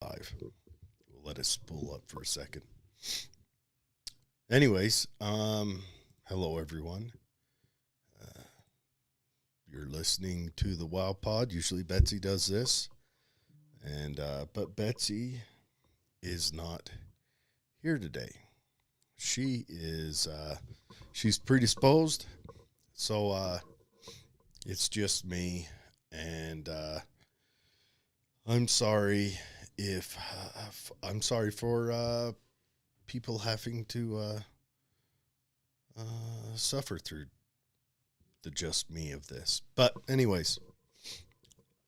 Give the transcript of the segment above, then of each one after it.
Live. We'll let it spool up for a second. Anyways, hello everyone. Uh, you're listening to the Wow Pod. Usually Betsy does this, and but Betsy is not here today. She is she's predisposed, so it's just me, and I'm sorry if I'm sorry for people having to suffer through the just me of this. But anyways,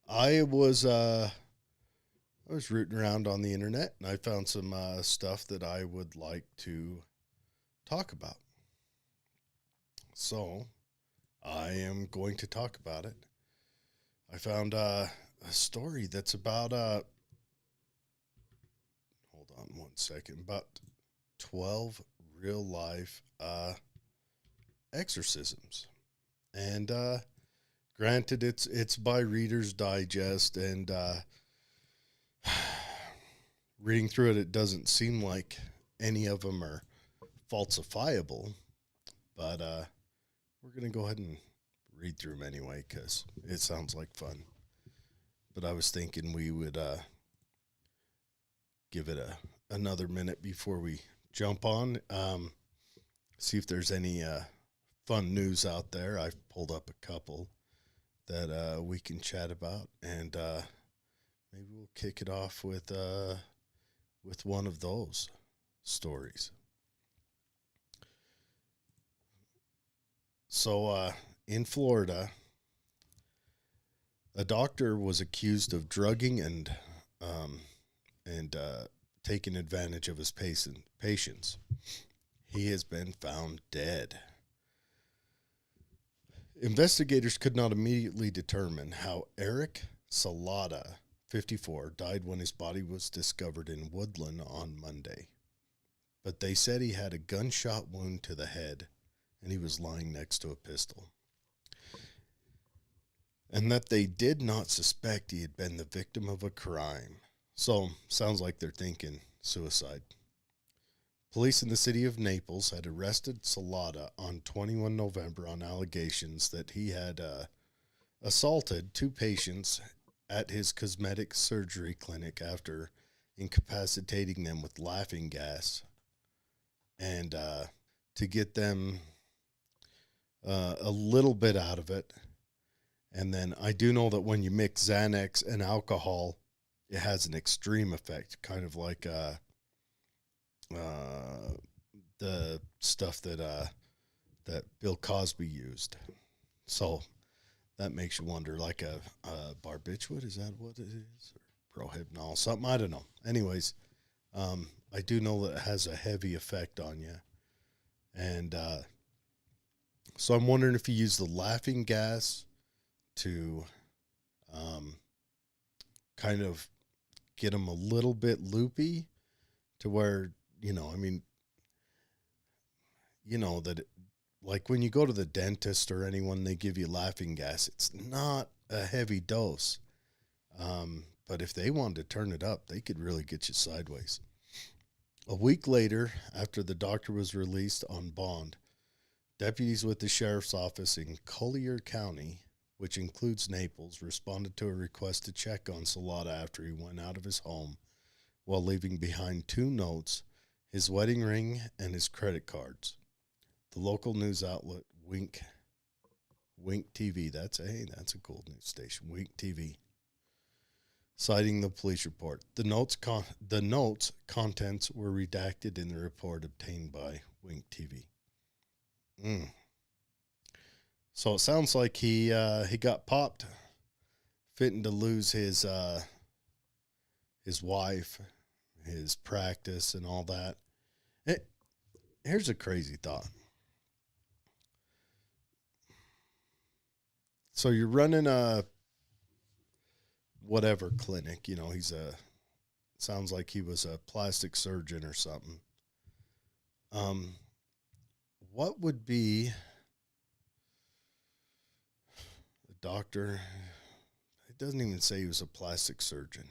I was uh, I was rooting around on the internet and I found some stuff that I would like to talk about. So I am going to talk about it. I found a story that's about hold on one second, about 12 real life exorcisms. And granted, it's by Reader's Digest, and reading through it, it doesn't seem like any of them are falsifiable. But we're gonna go ahead and read through them anyway because it sounds like fun. But I was thinking we would give it another minute before we jump on. See if there's any fun news out there. I've pulled up a couple that we can chat about, and maybe we'll kick it off with one of those stories. So, in Florida, a doctor was accused of drugging um, and taking advantage of his patients. He has been found dead. Investigators could not immediately determine how Eric Salata, 54, died when his body was discovered in Woodland on Monday. But they said he had a gunshot wound to the head and he was lying next to a pistol. And that they did not suspect he had been the victim of a crime. So, sounds like they're thinking suicide. Police in the city of Naples had arrested Salata on 21 November on allegations that he had assaulted two patients at his cosmetic surgery clinic after incapacitating them with laughing gas and to get them a little bit out of it. And then I do know that when you mix Xanax and alcohol, it has an extreme effect, kind of like the stuff that Bill Cosby used. So that makes you wonder, like a barbiturate, is that what it is? Or prohypnol, something, I don't know. Anyways, I do know that it has a heavy effect on you. And so I'm wondering if you use the laughing gas to kind of get them a little bit loopy to where, I mean, that like when you go to the dentist or anyone, they give you laughing gas. It's not a heavy dose. But if they wanted to turn it up, they could really get you sideways. A week later, after the doctor was released on bond, deputies with the sheriff's office in Collier County, which includes Naples, responded to a request to check on Salata after he went out of his home while leaving behind two notes, his wedding ring, and his credit cards. The local news outlet Wink TV, that's a cool news station, Wink TV, citing the police report. The notes contents were redacted in the report obtained by Wink TV. So it sounds like he got popped, fitting to lose his wife, his practice, and all that. Here's a crazy thought. So you're running a whatever clinic, sounds like he was a plastic surgeon or something. What would be a doctor? It doesn't even say he was a plastic surgeon.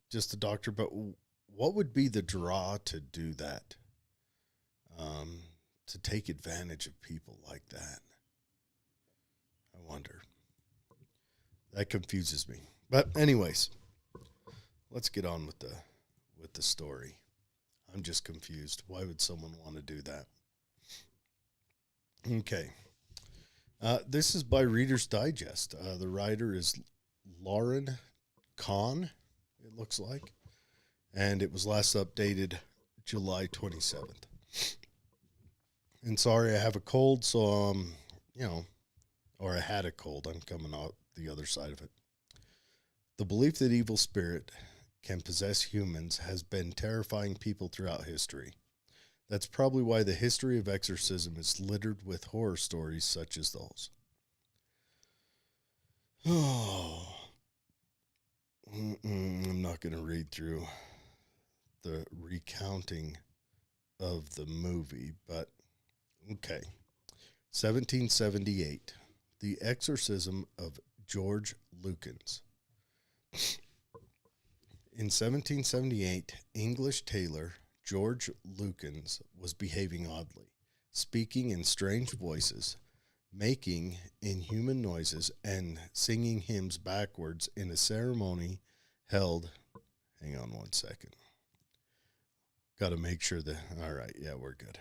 just a doctor. But what would be the draw to do that? To take advantage of people like that? I wonder. That confuses me. But anyways, let's get on with the story. I'm just confused. Why would someone want to do that? Okay. This is by Reader's Digest. The writer is Lauren Kahn, it looks like. And it was last updated July 27th. And sorry, I have a cold, so, or I had a cold. I'm coming out the other side of it. The belief that evil spirit can possess humans has been terrifying people throughout history. That's probably why the history of exorcism is littered with horror stories such as those. Oh, I'm not going to read through the recounting of the movie, but okay. 1778, The Exorcism of George Lukens. In 1778, English tailor George Lukens was behaving oddly, speaking in strange voices, making inhuman noises, and singing hymns backwards in a ceremony held. Hang on one second. Got to make sure that. All right, yeah, we're good.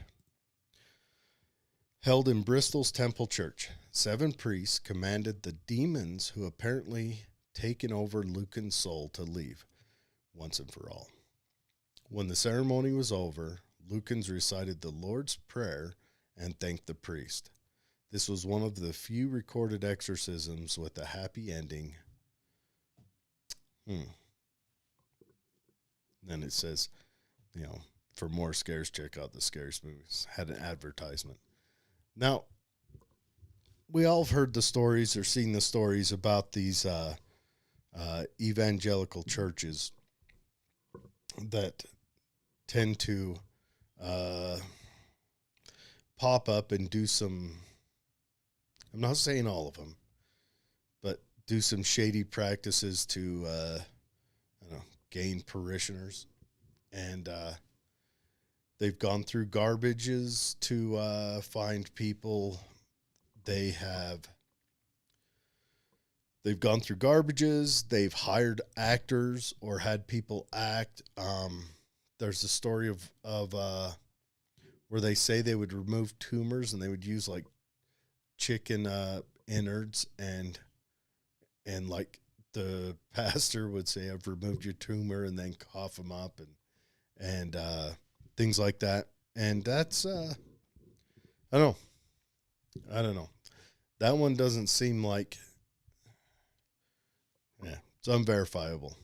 Held in Bristol's Temple Church, 7 priests commanded the demons who apparently taken over Lucan's soul to leave once and for all. When the ceremony was over, Lucans recited the Lord's Prayer and thanked the priest. This was one of the few recorded exorcisms with a happy ending. Then it says, for more scares, check out the Scariest Movies. Had an advertisement. Now, we all have heard the stories or seen the stories about these evangelical churches that tend to pop up and do some, I'm not saying all of them, but do some shady practices to, gain parishioners. And they've gone through garbages to find people. They've gone through garbages. They've hired actors or had people act. There's a story of where they say they would remove tumors and they would use like chicken innards and like the pastor would say, "I've removed your tumor," and then cough them up and things like that. And that's I don't know. That one doesn't seem like, it's unverifiable.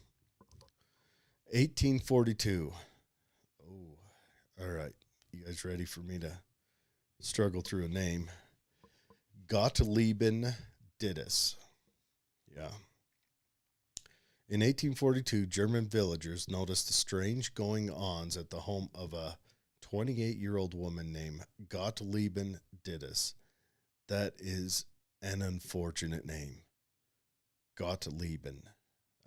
1842. Oh, all right. You guys ready for me to struggle through a name? Gottlieben Dittus. Yeah. In 1842, German villagers noticed the strange going-ons at the home of a 28-year-old woman named Gottlieben Dittus. That is an unfortunate name. Gottlieben.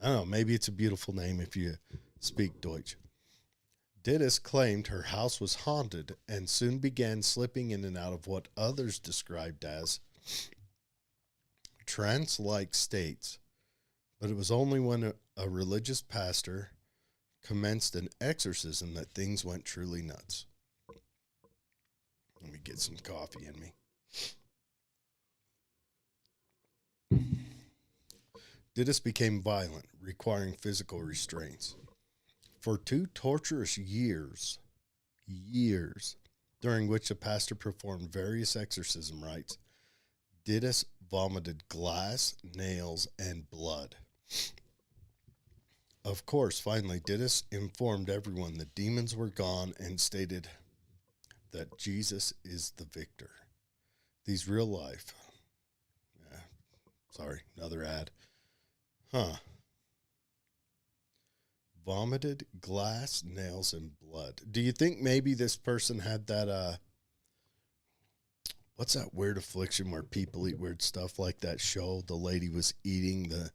I don't know, maybe it's a beautiful name if you speak Deutsch. Dittus claimed her house was haunted and soon began slipping in and out of what others described as trance-like states. But it was only when a religious pastor commenced an exorcism that things went truly nuts. Let me get some coffee in me. Dittus became violent, requiring physical restraints. For 2 torturous years, during which the pastor performed various exorcism rites, Dittus vomited glass, nails, and blood. Of course, finally, Dittus informed everyone the demons were gone and stated that Jesus is the victor. These real life. Another ad. Vomited glass, nails, and blood. Do you think maybe this person had that, what's that weird affliction where people eat weird stuff, like that show? The lady was eating the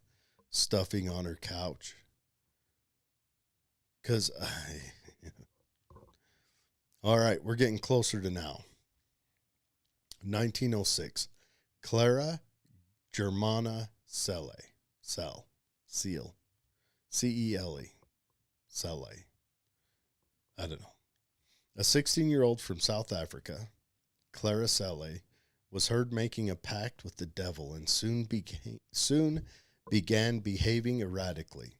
stuffing on her couch. because all right, we're getting closer to now. 1906, Clara Germana Selle, Seal, Cele, Selle. I don't know. A 16-year-old from South Africa, Clara Selle, was heard making a pact with the devil and soon began behaving erratically,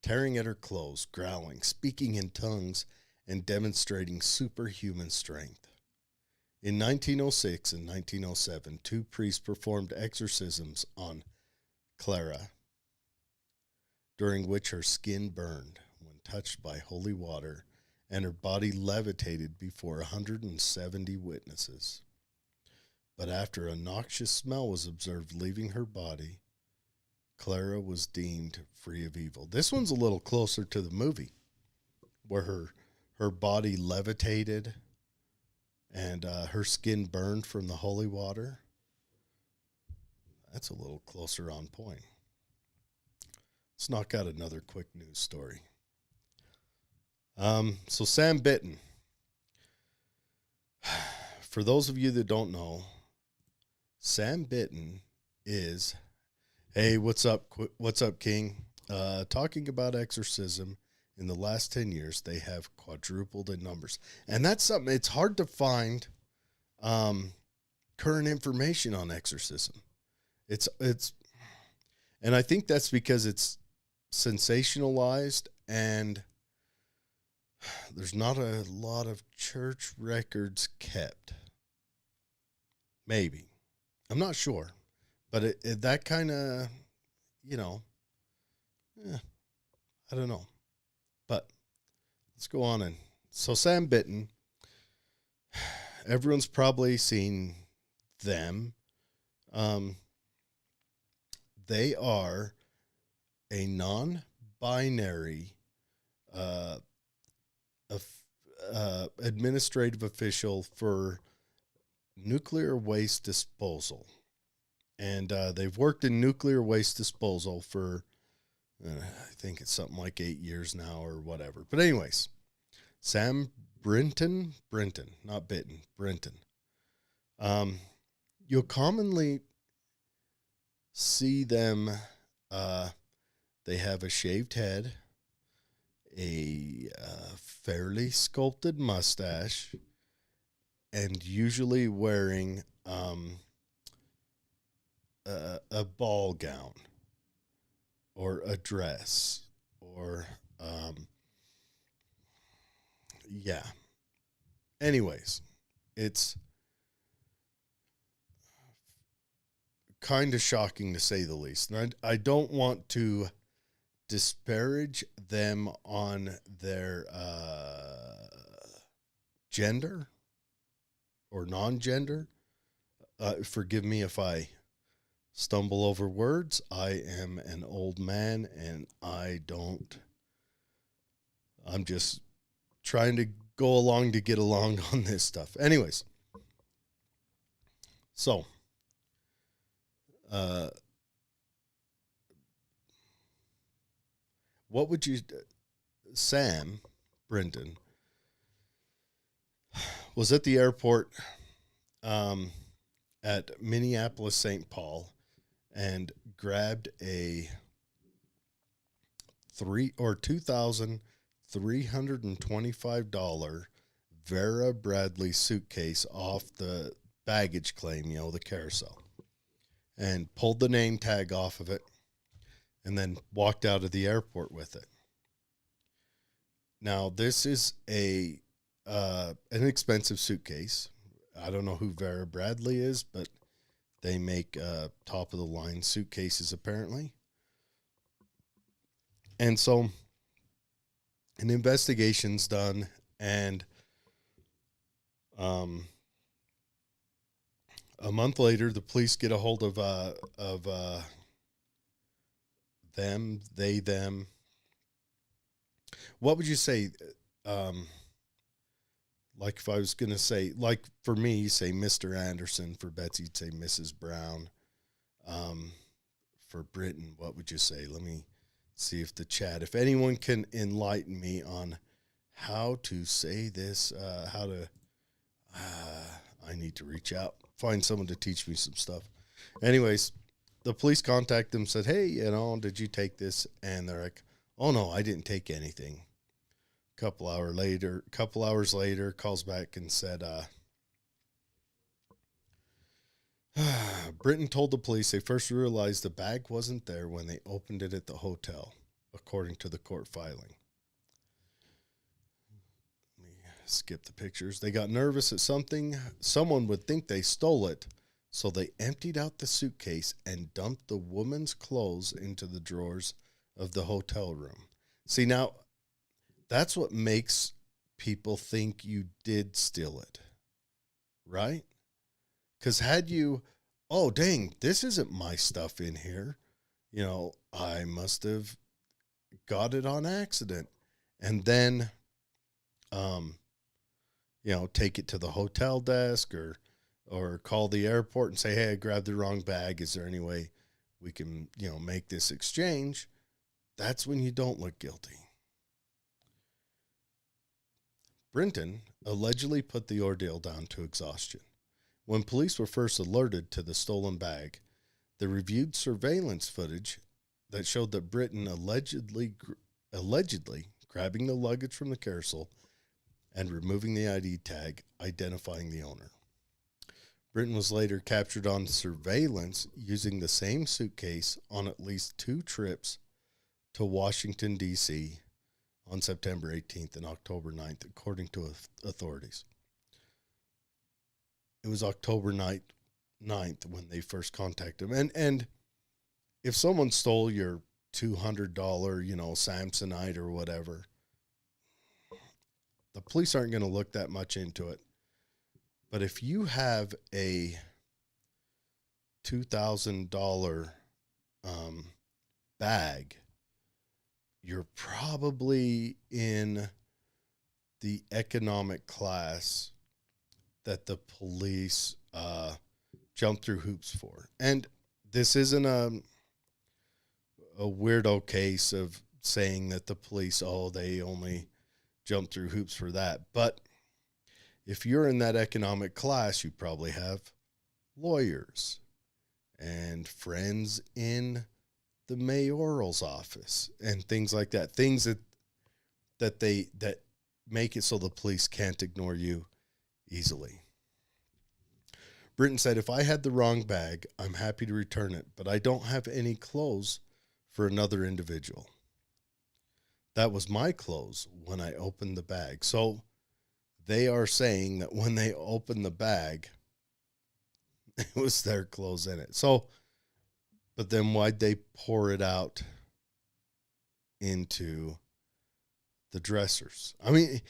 tearing at her clothes, growling, speaking in tongues, and demonstrating superhuman strength. In 1906 and 1907, 2 priests performed exorcisms on Clara, during which her skin burned when touched by holy water and her body levitated before 170 witnesses. But after a noxious smell was observed leaving her body, Clara was deemed free of evil. This one's a little closer to the movie, where her body levitated and her skin burned from the holy water. That's a little closer on point. Let's knock out another quick news story. So Sam Bitten. For those of you that don't know, Sam Bitten is, hey, what's up, King? Talking about exorcism, in the last 10 years, they have quadrupled in numbers. And that's something, it's hard to find current information on exorcism. It's, and I think that's because it's sensationalized and there's not a lot of church records kept. Maybe. I'm not sure. But that kind of, I don't know. But let's go on. And so Sam Bitten, everyone's probably seen them. They are a non-binary administrative official for nuclear waste disposal. And they've worked in nuclear waste disposal for, I think it's something like 8 years now or whatever. But anyways, Sam Brinton, not Bitten, Brinton. You'll commonly see them, they have a shaved head, a fairly sculpted mustache, and usually wearing a ball gown or a dress or, yeah. Anyways, it's kind of shocking to say the least. And I don't want to disparage them on their gender or non-gender. Forgive me if I stumble over words. I am an old man and I'm just trying to go along to get along on this stuff. Anyways, so what would you, Sam Brendan was at the airport at Minneapolis, St. Paul, and grabbed a $2,325 Vera Bradley suitcase off the baggage claim, the carousel, and pulled the name tag off of it, and then walked out of the airport with it. Now, this is an expensive suitcase. I don't know who Vera Bradley is, but they make top-of-the-line suitcases, apparently. And so an investigation's done, and a month later, the police get a hold of them. What would you say? Like if I was going to say, like for me, say Mr. Anderson. For Betsy, say Mrs. Brown. For Britain, what would you say? Let me see if the chat, if anyone can enlighten me on how to say this, I need to reach out, find someone to teach me some stuff. Anyways, the police contact them, said, hey, did you take this? And they're like, oh no, I didn't take anything. Couple hours later, calls back and said, Britton told the police they first realized the bag wasn't there when they opened it at the hotel, according to the court filing. Let me skip the pictures. They got nervous at someone would think they stole it, so they emptied out the suitcase and dumped the woman's clothes into the drawers of the hotel room. See, now, that's what makes people think you did steal it, right? Because had you, oh, dang, this isn't my stuff in here. I must have got it on accident. And then, take it to the hotel desk or call the airport and say, hey, I grabbed the wrong bag. Is there any way we can, make this exchange? That's when you don't look guilty. Brinton allegedly put the ordeal down to exhaustion. When police were first alerted to the stolen bag, they reviewed surveillance footage that showed that Britton allegedly grabbing the luggage from the carousel and removing the ID tag, identifying the owner. Britton was later captured on surveillance using the same suitcase on at least 2 trips to Washington, D.C., on September 18th and October 9th, according to authorities. It was October 9th when they first contacted him. And if someone stole your $200, Samsonite or whatever, the police aren't going to look that much into it. But if you have a $2,000 bag, you're probably in the economic class that the police jump through hoops for. And this isn't a weirdo case of saying that the police, they only jump through hoops for that. But if you're in that economic class, you probably have lawyers and friends in the mayoral's office and things like that. Things that make it so the police can't ignore you easily. Britton said, if I had the wrong bag, I'm happy to return it, but I don't have any clothes for another individual. That was my clothes when I opened the bag. So they are saying that when they opened the bag, it was their clothes in it. So, but then why'd they pour it out into the dressers? I mean,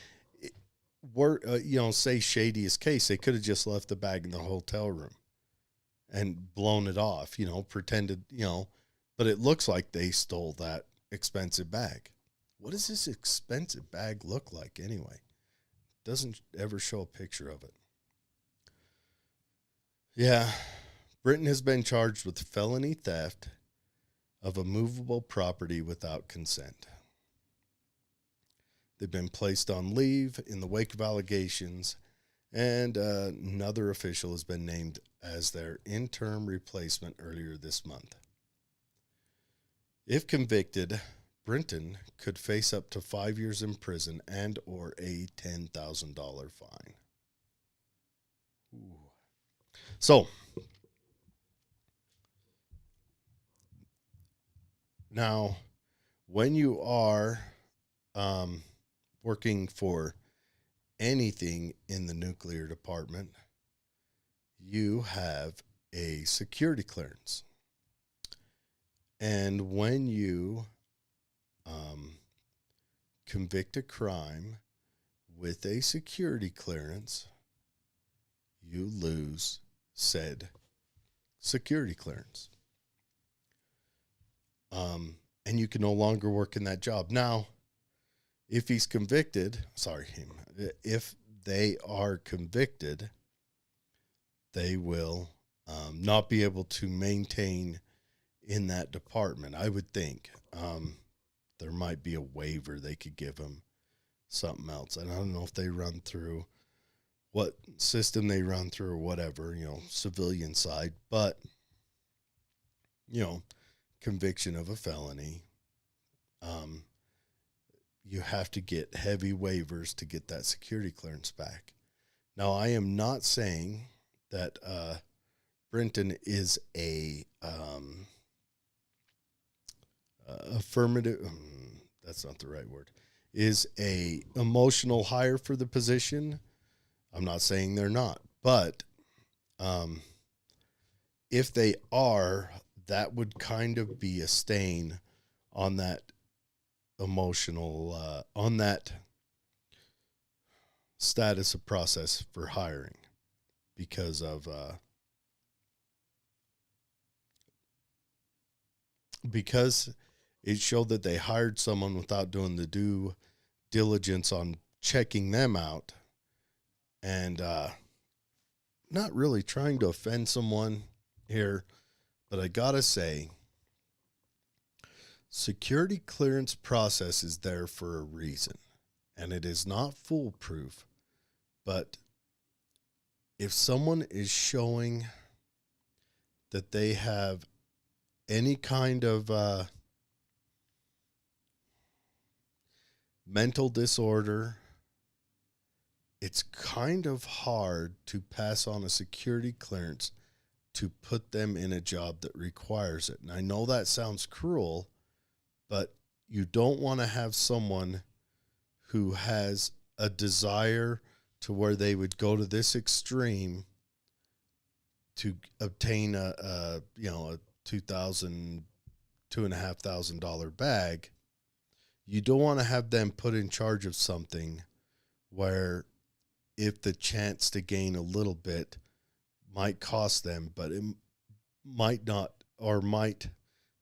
say shadiest case, they could have just left the bag in the hotel room and blown it off, pretended, but it looks like they stole that expensive bag. What does this expensive bag look like anyway? Doesn't ever show a picture of it. Yeah. Britton has been charged with felony theft of a movable property without consent. They've been placed on leave in the wake of allegations, and another official has been named as their interim replacement earlier this month. If convicted, Brinton could face up to 5 years in prison and or a $10,000 fine. Ooh. So, now, when you are working for anything in the nuclear department, you have a security clearance. And when you convict a crime with a security clearance, you lose said security clearance. And you can no longer work in that job. Now, if he's convicted, if they are convicted, they will not be able to maintain in that department, I would think. there might be a waiver they could give them, something else. And I don't know if they run through what system they run through or whatever, civilian side, but, conviction of a felony. You have to get heavy waivers to get that security clearance back. Now, I am not saying that Brenton is a affirmative, that's not the right word, is a emotional hire for the position. I'm not saying they're not, but if they are, that would kind of be a stain on that emotional, on that status of process for hiring, because of because it showed that they hired someone without doing the due diligence on checking them out, and not really trying to offend someone here, but I gotta say, security clearance process is there for a reason, and it is not foolproof. But if someone is showing that they have any kind of mental disorder, it's kind of hard to pass on a security clearance to put them in a job that requires it. And I know that sounds cruel, but you don't want to have someone who has a desire to where they would go to this extreme to obtain a $2,500 bag. You don't want to have them put in charge of something where, if the chance to gain a little bit might cost them, but it might not, or might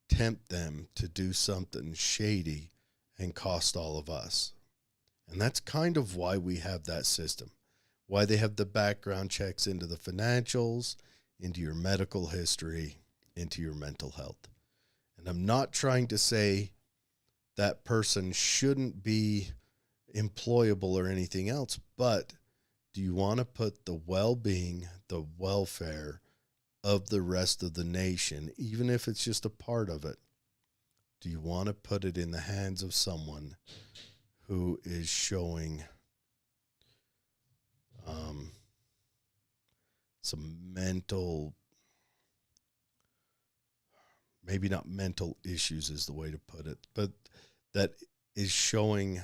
tempt them to do something shady and cost all of us. And that's kind of why we have that system, why they have the background checks into the financials, into your medical history, into your mental health. And I'm not trying to say that person shouldn't be employable or anything else, but do you want to put the well-being, the welfare of the rest of the nation, even if it's just a part of it, do you want to put it in the hands of someone who is showing some mental, maybe not mental issues is the way to put it, but that is showing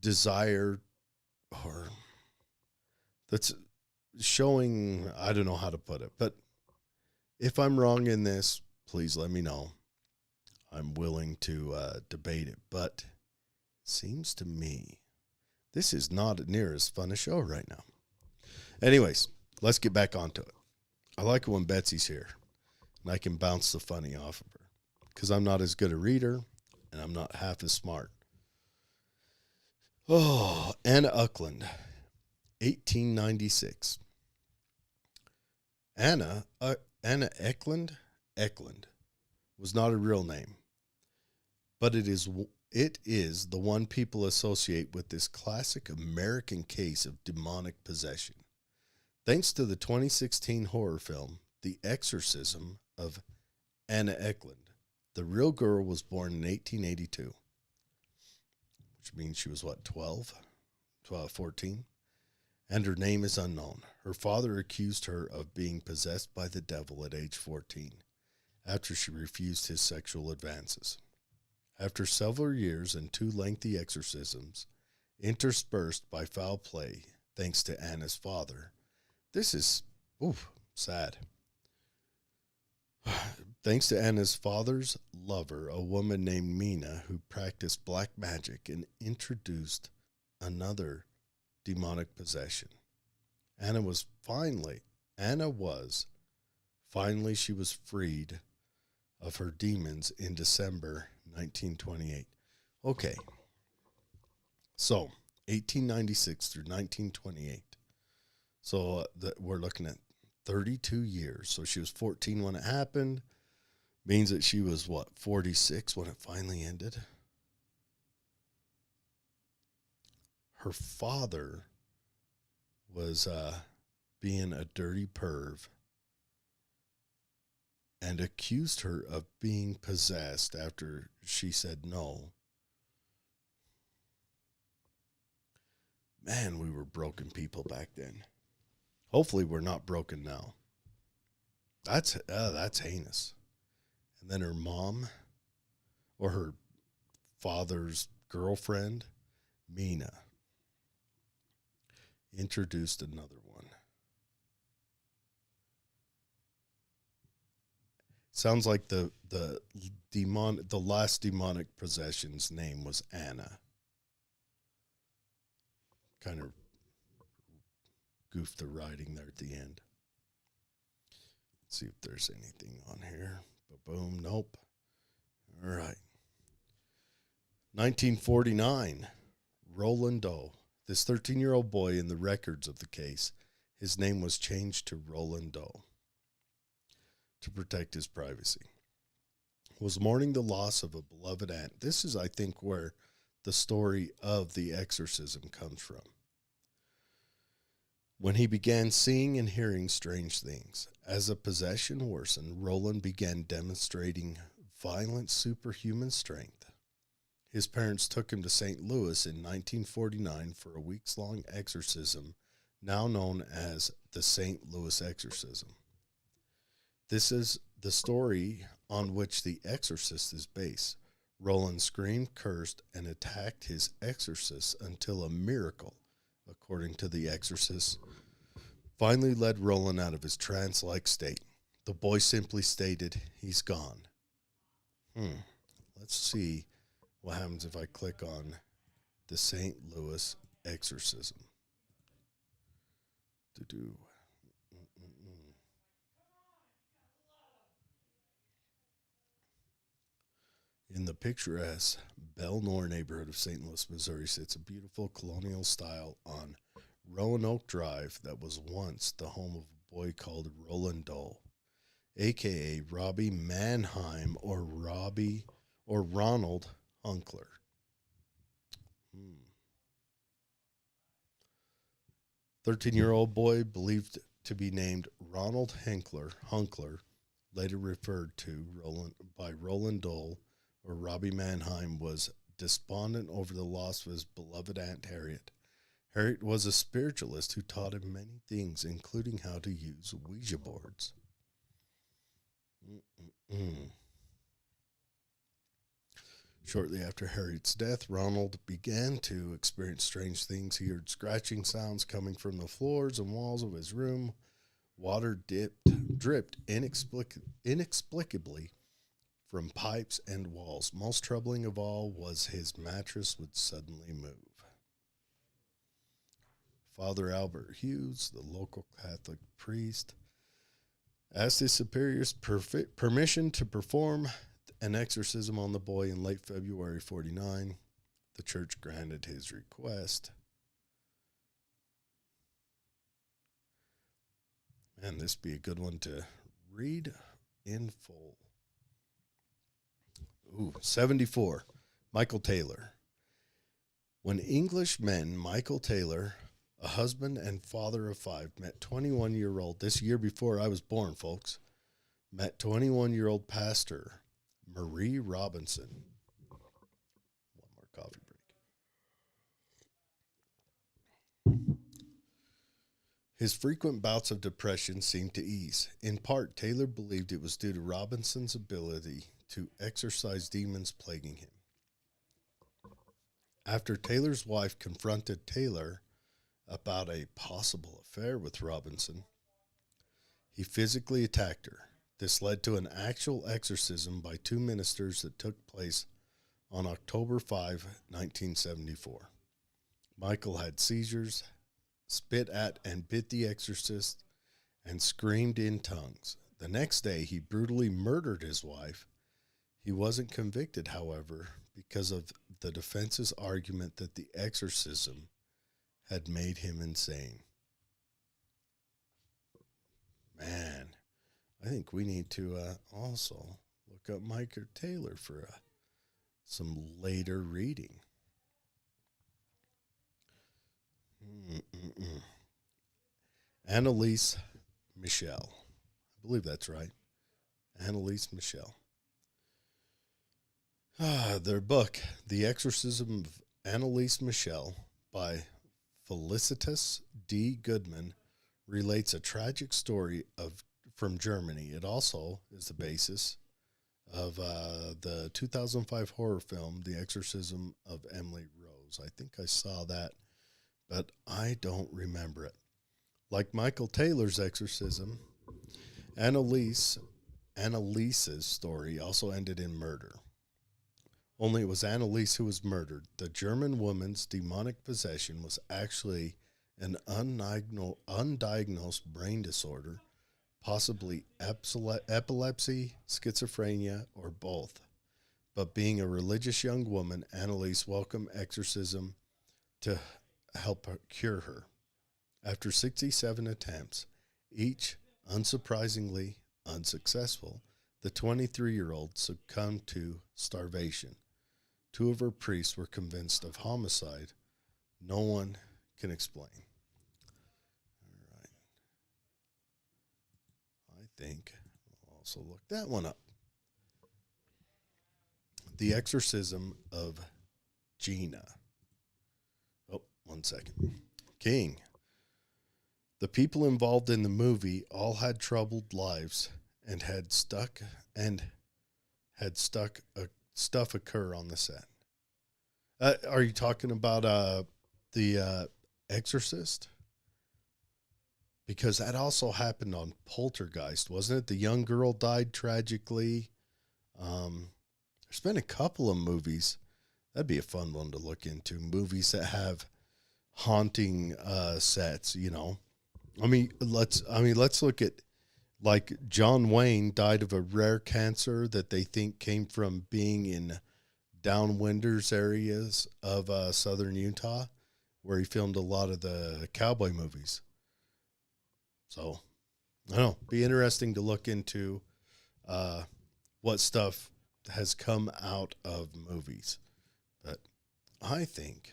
desire, or that's showing, I don't know how to put it, but if I'm wrong in this, please let me know. I'm willing to debate it, but it seems to me this is not near as fun a show right now. Anyways, let's get back onto it. I like it when Betsy's here, and I can bounce the funny off of her, because I'm not as good a reader, and I'm not half as smart. Oh, Anna Uckland, 1896. Anna Eklund was not a real name, but it is the one people associate with this classic American case of demonic possession. Thanks to the 2016 horror film, The Exorcism of Anna Eklund, the real girl was born in 1882, which means she was, 14? And her name is unknown. Her father accused her of being possessed by the devil at age 14, after she refused his sexual advances. After several years and 2 lengthy exorcisms, interspersed by foul play, thanks to Anna's father, this is sad. Thanks to Anna's father's lover, a woman named Mina, who practiced black magic and introduced another demonic possession. Anna was finally she was freed of her demons in December 1928. Okay, so 1896 through 1928. So we're looking at 32 years. So she was 14 when it happened. Means that she was, 46 when it finally ended? Her father was being a dirty perv and accused her of being possessed after she said no. Man, we were broken people back then. Hopefully we're not broken now. That's heinous. And then her mom, or her father's girlfriend, Mina, introduced another one. Sounds like the last demonic possession's name was Anna. Kind of goofed the writing there at the end. Let's see if there's anything on here. Boom, nope. All right. 1949, Roland Doe. This 13-year-old boy in the records of the case, his name was changed to Roland Doe to protect his privacy. Was mourning the loss of a beloved aunt. This is, I think, where the story of the exorcism comes from. When he began seeing and hearing strange things, as the possession worsened, Roland began demonstrating violent superhuman strength. His parents took him to St. Louis in 1949 for a weeks-long exorcism, now known as the St. Louis Exorcism. This is the story on which The Exorcist is based. Roland screamed, cursed, and attacked his exorcist until a miracle, according to The Exorcist, finally led Roland out of his trance-like state. The boy simply stated, "He's gone." Let's see what happens if I click on the St. Louis Exorcism. In the picturesque Belnor neighborhood of St. Louis, Missouri, sits a beautiful colonial style on Roanoke Drive that was once the home of a boy called Roland Doe, a.k.a. Robbie Mannheim or Ronald Hunkler. 13-year-old boy believed to be named Ronald Hunkler, later referred to by Roland Doe or Robbie Mannheim, was despondent over the loss of his beloved Aunt Harriet. Harriet was a spiritualist who taught him many things, including how to use Ouija boards. Shortly after Harriet's death, Ronald began to experience strange things. He heard scratching sounds coming from the floors and walls of his room. Water dripped inexplicably from pipes and walls. Most troubling of all was his mattress would suddenly move. Father Albert Hughes, the local Catholic priest, asked his superiors permission to perform an exorcism on the boy in late February 49. The church granted his request. Man, this be a good one to read in full. 74. Michael Taylor. When Englishmen Michael Taylor, a husband and father of 5, met 21-year-old, this year before I was born, folks, met 21-year-old pastor Marie Robinson. One more coffee break. His frequent bouts of depression seemed to ease. In part, Taylor believed it was due to Robinson's ability to exorcise demons plaguing him. After Taylor's wife confronted Taylor about a possible affair with Robinson, he physically attacked her. This led to an actual exorcism by 2 ministers that took place on October 5, 1974. Michael had seizures, spit at and bit the exorcist, and screamed in tongues. The next day, he brutally murdered his wife. He wasn't convicted, however, because of the defense's argument that the exorcism had made him insane. Man, I think we need to also look look up Michael Taylor for some later reading. Annalise Michel. I believe that's right. Annalise Michel. Their book, The Exorcism of Annalise Michel by Felicitas D. Goodman, relates a tragic story from Germany. It also is the basis of the 2005 horror film, The Exorcism of Emily Rose. I think I saw that, but I don't remember it. Like Michael Taylor's exorcism, Annalise's story also ended in murder. Only it was Annalise who was murdered. The German woman's demonic possession was actually an undiagnosed brain disorder, possibly epilepsy, schizophrenia, or both. But being a religious young woman, Annalise welcomed exorcism to help cure her. After 67 attempts, each unsurprisingly unsuccessful, the 23-year-old succumbed to starvation. Two of her priests were convinced of homicide. No one can explain. All right. I think I'll also look that one up. The Exorcism of Gina. Oh, 1 second. King. The people involved in the movie all had troubled lives and had stuff occur on the set. Are you talking about the Exorcist? Because that also happened on Poltergeist, wasn't it? The young girl died tragically. There's been a couple of movies. That'd be a fun one to look into. Movies that have haunting sets, you know. Let's look at, like, John Wayne died of a rare cancer that they think came from being in downwinders areas of southern Utah, where he filmed a lot of the cowboy movies. So, I don't know. Be interesting to look into what stuff has come out of movies. But I think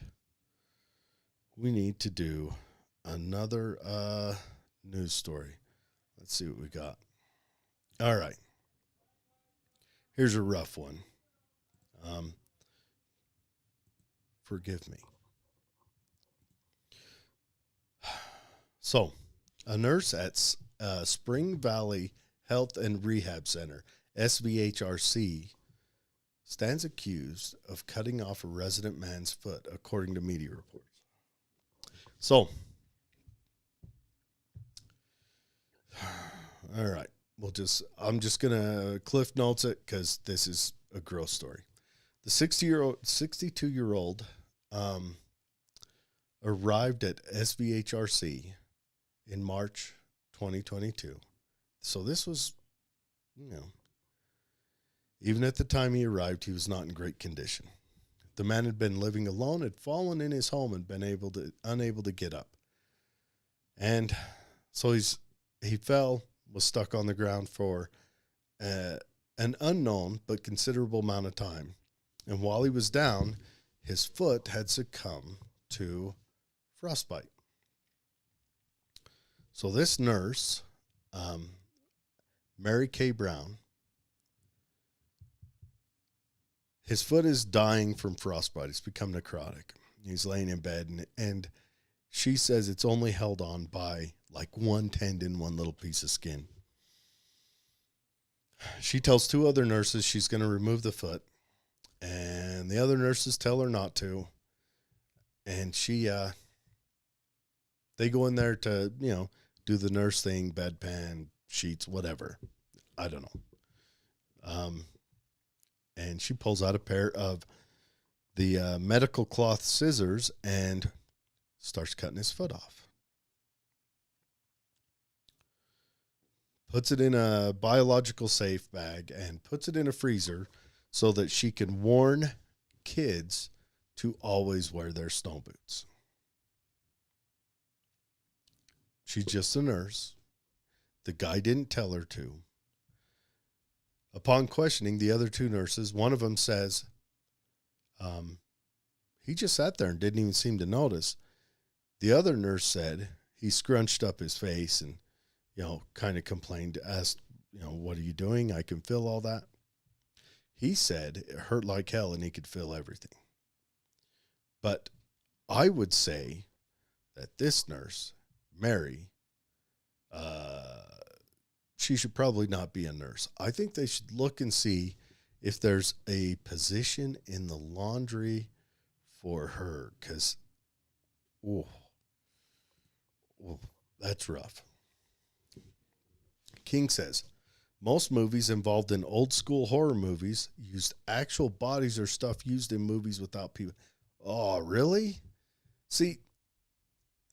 we need to do another news story. Let's see what we got. All right. Here's a rough one. Forgive me. So, a nurse at Spring Valley Health and Rehab Center, SVHRC, stands accused of cutting off a resident man's foot, according to media reports. So, all right, I'm just going to Cliff Notes it because this is a gross story. The 62-year-old arrived at SVHRC in March 2022. So this was, even at the time he arrived, he was not in great condition. The man had been living alone, had fallen in his home, and been unable to get up. And so he fell, was stuck on the ground for an unknown but considerable amount of time. And while he was down, his foot had succumbed to frostbite. So this nurse, Mary Kay Brown, his foot is dying from frostbite. It's become necrotic. He's laying in bed, and she says it's only held on by like one tendon, one little piece of skin. She tells two other nurses she's going to remove the foot, and the other nurses tell her not to. And they go in there to, do the nurse thing, bedpan, sheets, whatever. I don't know. And she pulls out a pair of the medical cloth scissors and starts cutting his foot off. Puts it in a biological safe bag and puts it in a freezer so that she can warn kids to always wear their snow boots. She's just a nurse. The guy didn't tell her to. Upon questioning the other two nurses, one of them says, he just sat there and didn't even seem to notice. The other nurse said he scrunched up his face and, kind of complained, asked, what are you doing? I can feel all that. He said it hurt like hell and he could feel everything. But I would say that this nurse, Mary, she should probably not be a nurse. I think they should look and see if there's a position in the laundry for her, because, that's rough. King says, most movies involved in old school horror movies used actual bodies or stuff used in movies without people. Oh, really? See,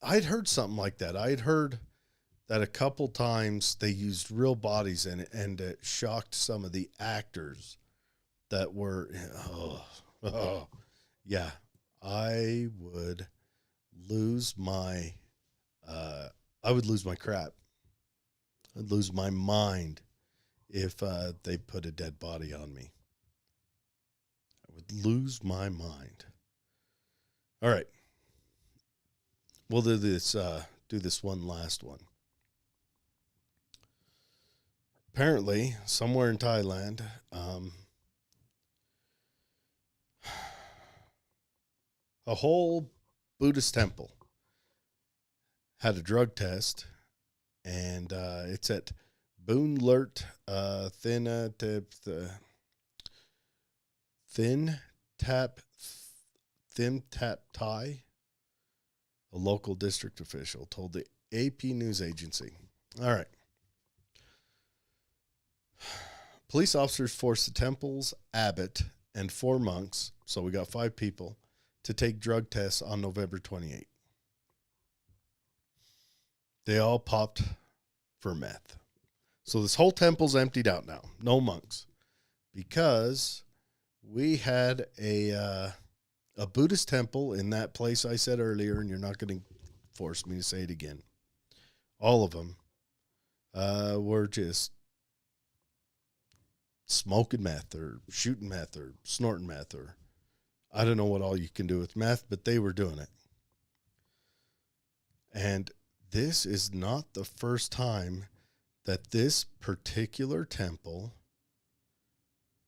I'd heard something like that. I'd heard that a couple times they used real bodies in it, and it shocked some of the actors that were, yeah, I would lose my crap. I'd lose my mind if they put a dead body on me. I would lose my mind. All right. We'll do this one last one. Apparently, somewhere in Thailand, a whole Buddhist temple had a drug test, and it's at Boon Lert Thin Tap Thai, a local district official, told the AP news agency. All right. Police officers forced the temple's abbot and 4 monks, so we got 5 people, to take drug tests on November 28th. They all popped for meth. So this whole temple's emptied out now. No monks. Because we had a Buddhist temple in that place I said earlier, and you're not going to force me to say it again. All of them were just smoking meth or shooting meth or snorting meth, or I don't know what all you can do with meth, but they were doing it. And this is not the first time that this particular temple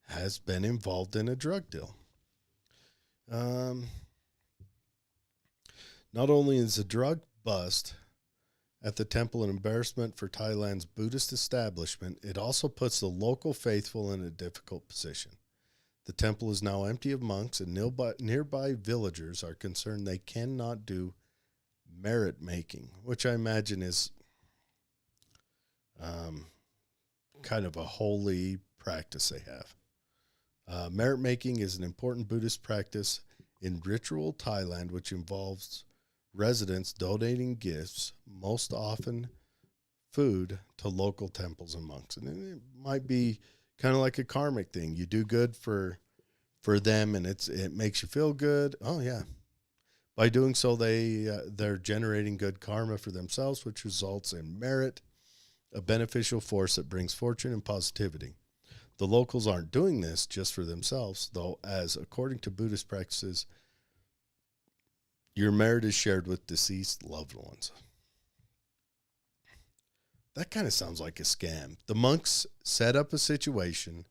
has been involved in a drug deal. Not only is a drug bust at the temple an embarrassment for Thailand's Buddhist establishment, it also puts the local faithful in a difficult position. The temple is now empty of monks, and nearby villagers are concerned they cannot do merit making, which I imagine is kind of a holy practice they have. Merit making is an important Buddhist practice in ritual Thailand, which involves residents donating gifts, most often food, to local temples and monks. And it might be kind of like a karmic thing. You do good for them, and it makes you feel good. Oh yeah. By doing so, they're generating good karma for themselves, which results in merit, a beneficial force that brings fortune and positivity. The locals aren't doing this just for themselves, though, as according to Buddhist practices, your merit is shared with deceased loved ones. That kind of sounds like a scam. The monks set up a situation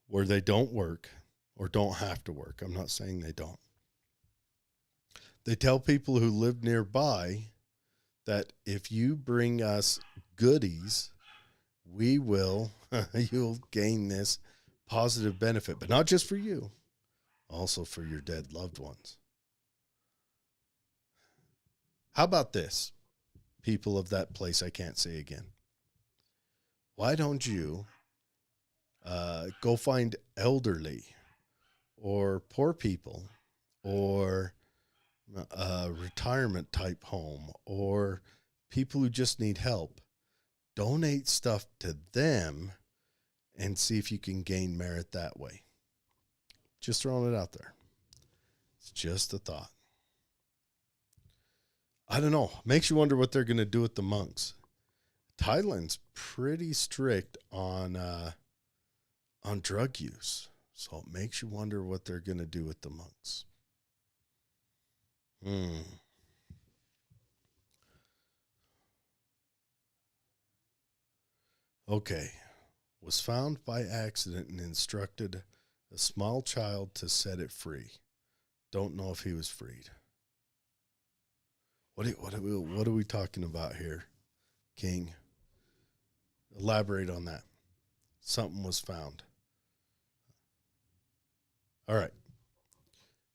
where they don't work or don't have to work. I'm not saying they don't. They tell people who live nearby that if you bring us goodies, you'll gain this positive benefit, but not just for you, also for your dead loved ones. How about this, people of that place I can't say again? Why don't you go find elderly or poor people or a retirement type home or people who just need help? Donate stuff to them and see if you can gain merit that way. Just throwing it out there. It's just a thought. I don't know. Makes you wonder what they're going to do with the monks. Thailand's pretty strict on on drug use. So it makes you wonder what they're going to do with the monks. Okay. Was found by accident and instructed a small child to set it free. Don't know if he was freed. What are we talking about here, King? Elaborate on that. Something was found. All right.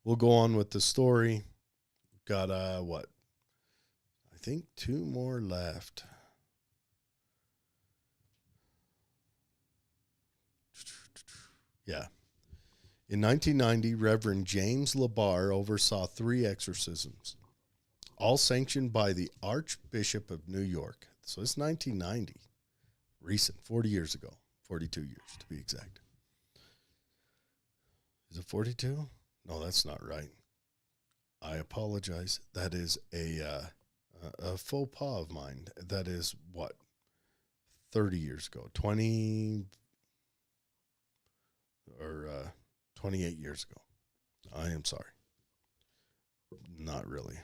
We'll go on with the story. Got, what? I think 2 more left. Yeah. In 1990, Reverend James LaBarre oversaw 3 exorcisms, all sanctioned by the Archbishop of New York. So it's 1990. Recent, 40 years ago. 42 years, to be exact. Is it 42? No, that's not right. I apologize. That is a faux pas of mine. That is what? 30 years ago. 20 or 28 years ago. I am sorry. Not really.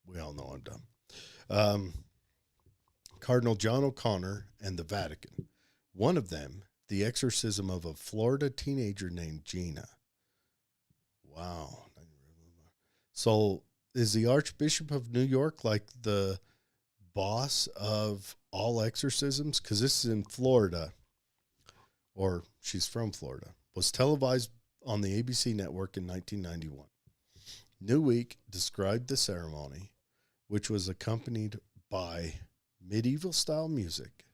We all know I'm dumb. Cardinal John O'Connor and the Vatican. One of them, the exorcism of a Florida teenager named Gina. Wow. So is the Archbishop of New York like the boss of all exorcisms? Because this is in Florida, or she's from Florida. Was televised on the ABC network in 1991. Newsweek described the ceremony, which was accompanied by medieval-style music,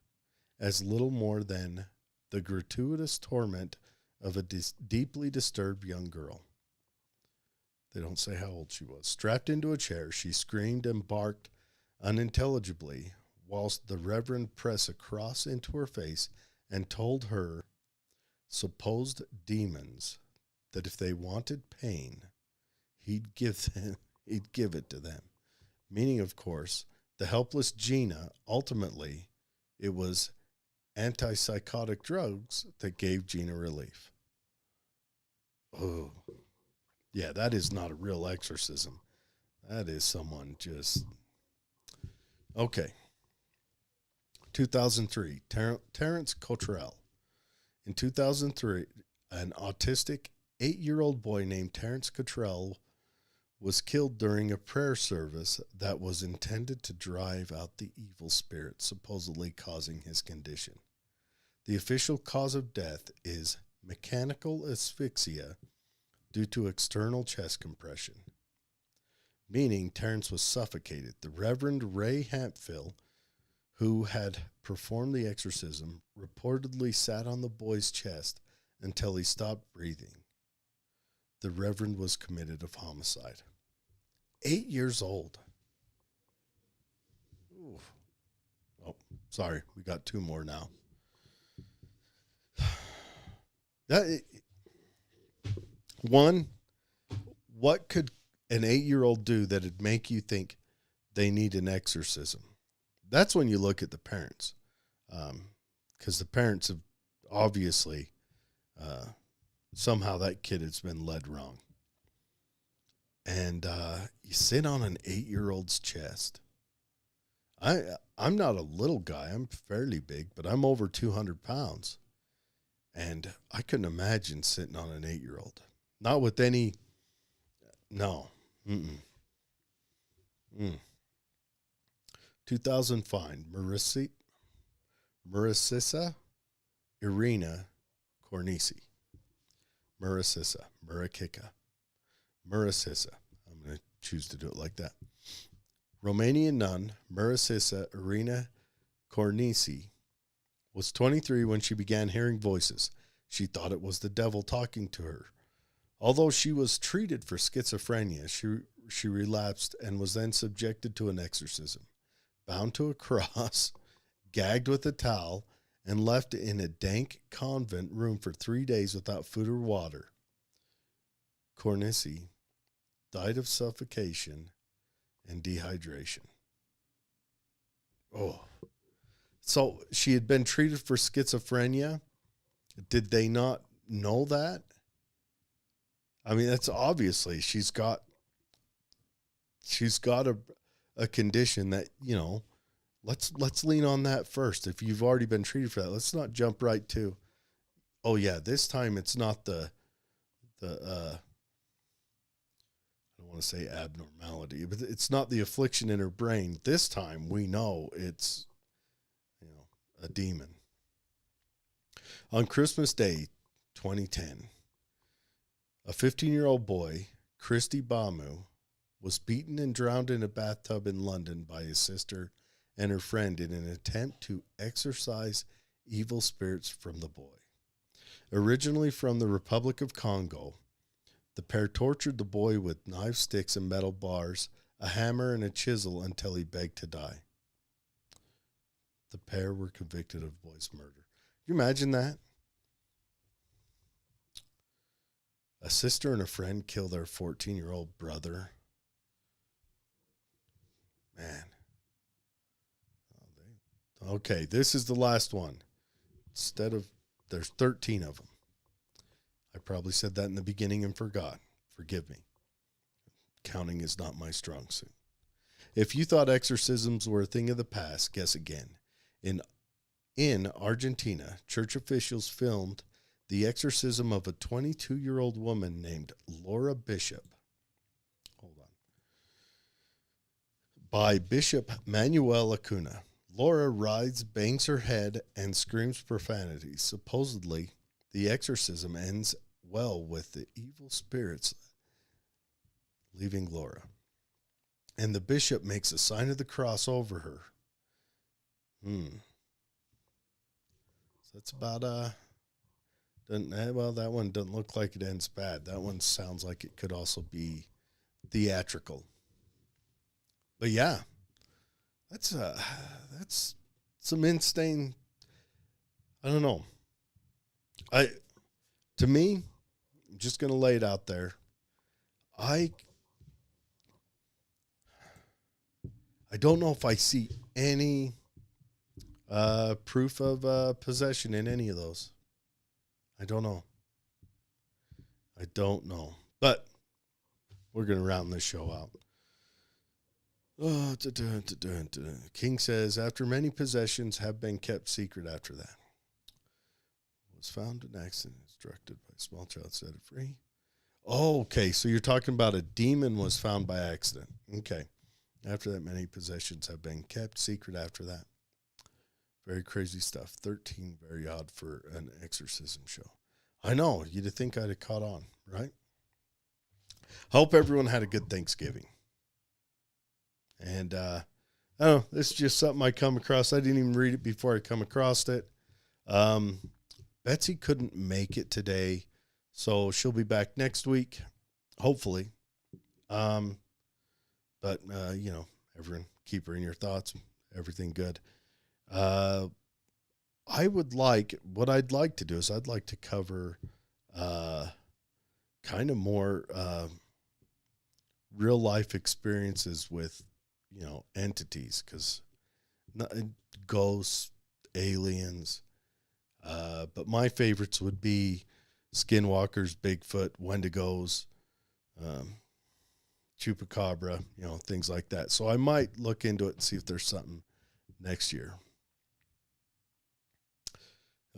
as little more than the gratuitous torment of a deeply disturbed young girl. They don't say how old she was. Strapped into a chair, she screamed and barked unintelligibly, whilst the Reverend pressed a cross into her face and told her supposed demons that if they wanted pain, he'd give it to them. Meaning, of course, the helpless Gina, ultimately, it was antipsychotic drugs that gave Gina relief. Oh, yeah, that is not a real exorcism. That is someone just... Okay. 2003, Terrence Cottrell. In 2003, an autistic 8-year-old boy named Terrence Cottrell was killed during a prayer service that was intended to drive out the evil spirit supposedly causing his condition. The official cause of death is mechanical asphyxia due to external chest compression, meaning Terrence was suffocated. The Reverend Ray Hampville, who had performed the exorcism, reportedly sat on the boy's chest until he stopped breathing. The Reverend was committed of homicide. 8 years old. Oof. Oh, sorry. We got 2 more now. One, what could an 8-year-old do that'd make you think they need an exorcism? That's when you look at the parents. Because the parents have obviously, somehow that kid has been led wrong. And you sit on an 8-year-old's chest. I'm not a little guy. I'm fairly big, but I'm over 200 pounds. And I couldn't imagine sitting on an 8-year-old. Not with any... No. 2005, Maricissa Irina Cornisi. Maricissa. I'm going to choose to do it like that. Romanian nun Maricissa Irina Cornisi was 23 when she began hearing voices. She thought it was the devil talking to her. Although she was treated for schizophrenia, she relapsed and was then subjected to an exorcism, bound to a cross, gagged with a towel, and left in a dank convent room for 3 days without food or water. Cornisi died of suffocation and dehydration. Oh. So she had been treated for schizophrenia. Did they not know that? I mean, that's obviously she's got a condition that, let's lean on that first. If you've already been treated for that, let's not jump right to, oh yeah, this time it's not the I don't want to say abnormality, but it's not the affliction in her brain. This time we know it's, a demon. On Christmas Day, 2010, a 15-year-old boy, Christy Bamu, was beaten and drowned in a bathtub in London by his sister and her friend in an attempt to exorcise evil spirits from the boy. Originally from the Republic of Congo, the pair tortured the boy with knife sticks and metal bars, a hammer, and a chisel until he begged to die. The pair were convicted of the boy's murder. Can you imagine that? A sister and a friend kill their 14-year-old brother. Man. Okay, this is the last one. There's 13 of them. I probably said that in the beginning and forgot. Forgive me. Counting is not my strong suit. If you thought exorcisms were a thing of the past, guess again. In Argentina, church officials filmed the exorcism of a 22-year-old woman named Laura Bishop. Hold on. By Bishop Manuel Acuna. Laura writhes, bangs her head, and screams profanities. Supposedly, the exorcism ends well with the evil spirits leaving Laura. And the bishop makes a sign of the cross over her. So that's about, that one doesn't look like it ends bad. That one sounds like it could also be theatrical. But yeah, that's some insane, I don't know. To me, I'm just going to lay it out there. I don't know if I see any proof of possession in any of those. I don't know. But we're going to round this show out. King says, after many possessions have been kept secret after that. Was found in accident, instructed by a small child, set it free. Oh, okay, so you're talking about a demon was found by accident. Okay. After that, many possessions have been kept secret after that. Very crazy stuff. 13, very odd for an exorcism show. I know. You'd think I'd have caught on, right? Hope everyone had a good Thanksgiving. And, I don't know, this is just something I come across. I didn't even read it before I come across it. Betsy couldn't make it today, so she'll be back next week, hopefully. But, everyone, keep her in your thoughts. Everything good. What I'd like to do is I'd like to cover kind of more real life experiences with, entities, because ghosts, aliens. But my favorites would be skinwalkers, Bigfoot, Wendigos, Chupacabra, things like that. So I might look into it and see if there's something next year.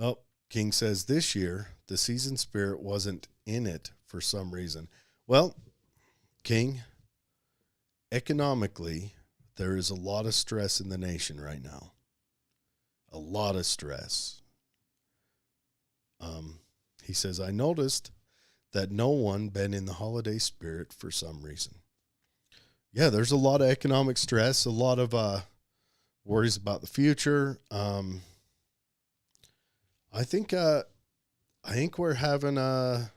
Oh, King says this year, the season spirit wasn't in it for some reason. Well, King, economically, there is a lot of stress in the nation right now. A lot of stress. He says, I noticed that no one been in the holiday spirit for some reason. Yeah, there's a lot of economic stress, a lot of worries about the future. I think we're having a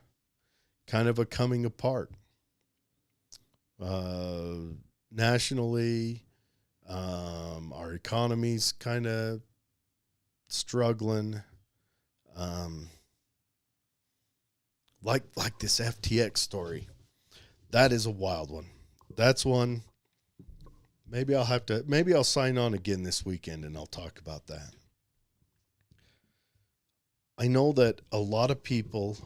kind of a coming apart. Nationally, our economy's kind of struggling. Like this FTX story. That is a wild one. That's one. Maybe I'll sign on again this weekend and I'll talk about that. I know that a lot of people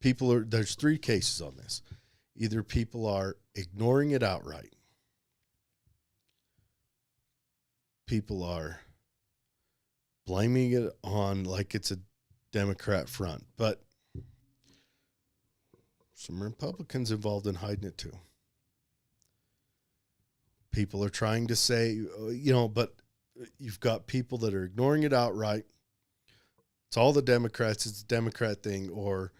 there's three cases on this. Either people are ignoring it outright. People are blaming it on like it's a Democrat front, but some Republicans involved in hiding it too. People are trying to say, but you've got people that are ignoring it outright. It's all the Democrats. It's a Democrat thing, or,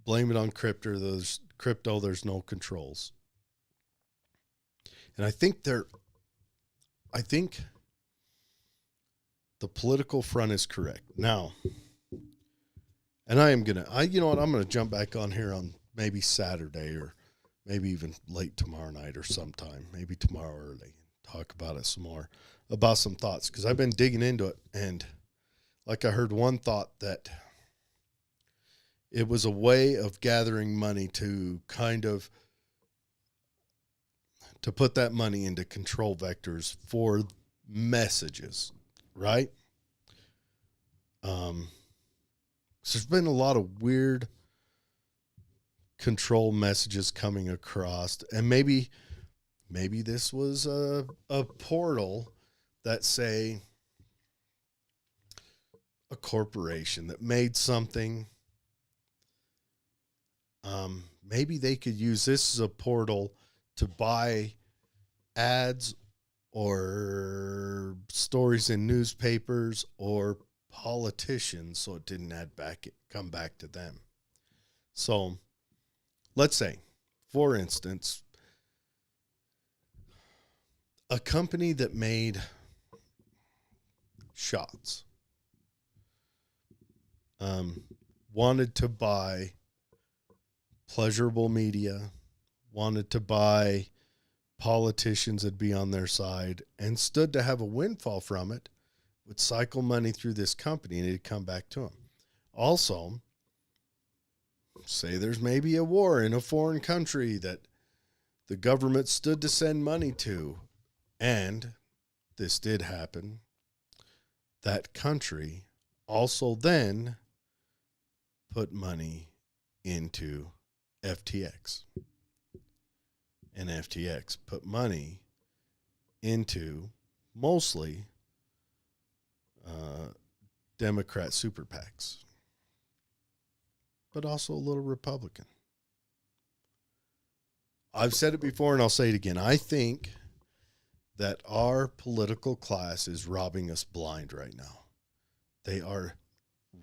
blame it on crypto. There's no controls. And I think the political front is correct. Now, and I'm going to jump back on here on maybe Saturday or maybe even late tomorrow night or sometime, maybe tomorrow early, talk about it some more, about some thoughts, because I've been digging into it. And like I heard one thought that it was a way of gathering money to to put that money into control vectors for messages, right? So there's been a lot of weird control messages coming across, and maybe this was a portal that, say, a corporation that made something. Maybe they could use this as a portal to buy ads or stories in newspapers or politicians, so it didn't come back to them. So let's say, for instance, a company that made shots wanted to buy pleasurable media, wanted to buy politicians that'd be on their side, and stood to have a windfall from it, would cycle money through this company and it'd come back to them. Also, say there's maybe a war in a foreign country that the government stood to send money to, and this did happen. That country also then put money into FTX. And FTX put money into mostly Democrat super PACs, but also a little Republican. I've said it before and I'll say it again. I think that our political class is robbing us blind right now. They are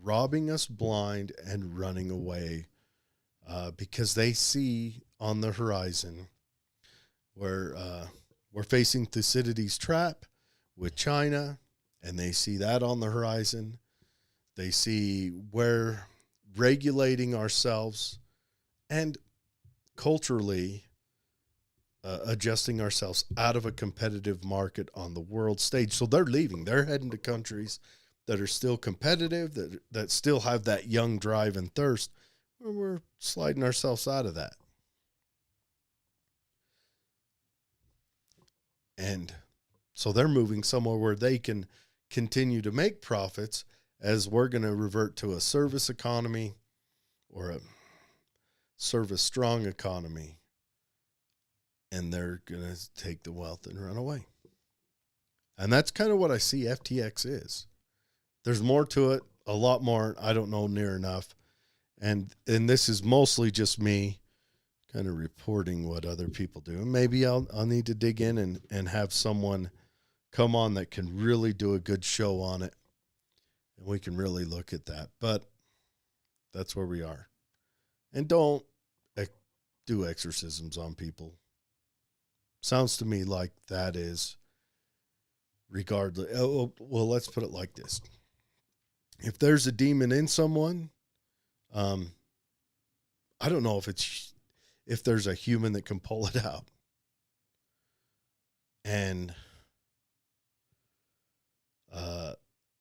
robbing us blind and running away because they see on the horizon where we're facing Thucydides' trap with China, and they see that on the horizon. They see we're regulating ourselves and culturally adjusting ourselves out of a competitive market on the world stage. So they're leaving. They're heading to countries that are still competitive, that still have that young drive and thirst. We're sliding ourselves out of that. And so they're moving somewhere where they can continue to make profits, as we're going to revert to a service economy or a service strong economy. And they're going to take the wealth and run away. And that's kind of what I see FTX is. There's more to it, a lot more. I don't know near enough. And this is mostly just me kind of reporting what other people do. And maybe I'll need to dig in and have someone come on that can really do a good show on it. And we can really look at that. But that's where we are. And don't do exorcisms on people. Sounds to me like that is regardless. Oh, well, let's put it like this. If there's a demon in someone, I don't know if there's a human that can pull it out. And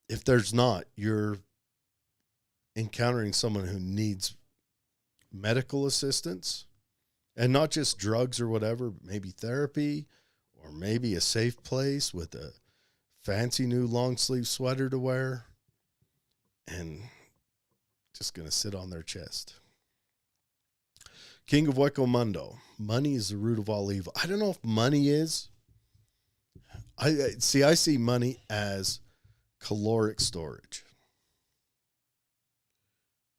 if there's not, you're encountering someone who needs medical assistance, and not just drugs or whatever, maybe therapy, or maybe a safe place with a fancy new long sleeve sweater to wear, and just going to sit on their chest. King of Hueco Mundo. Money is the root of all evil. I don't know if money is. I see money as caloric storage.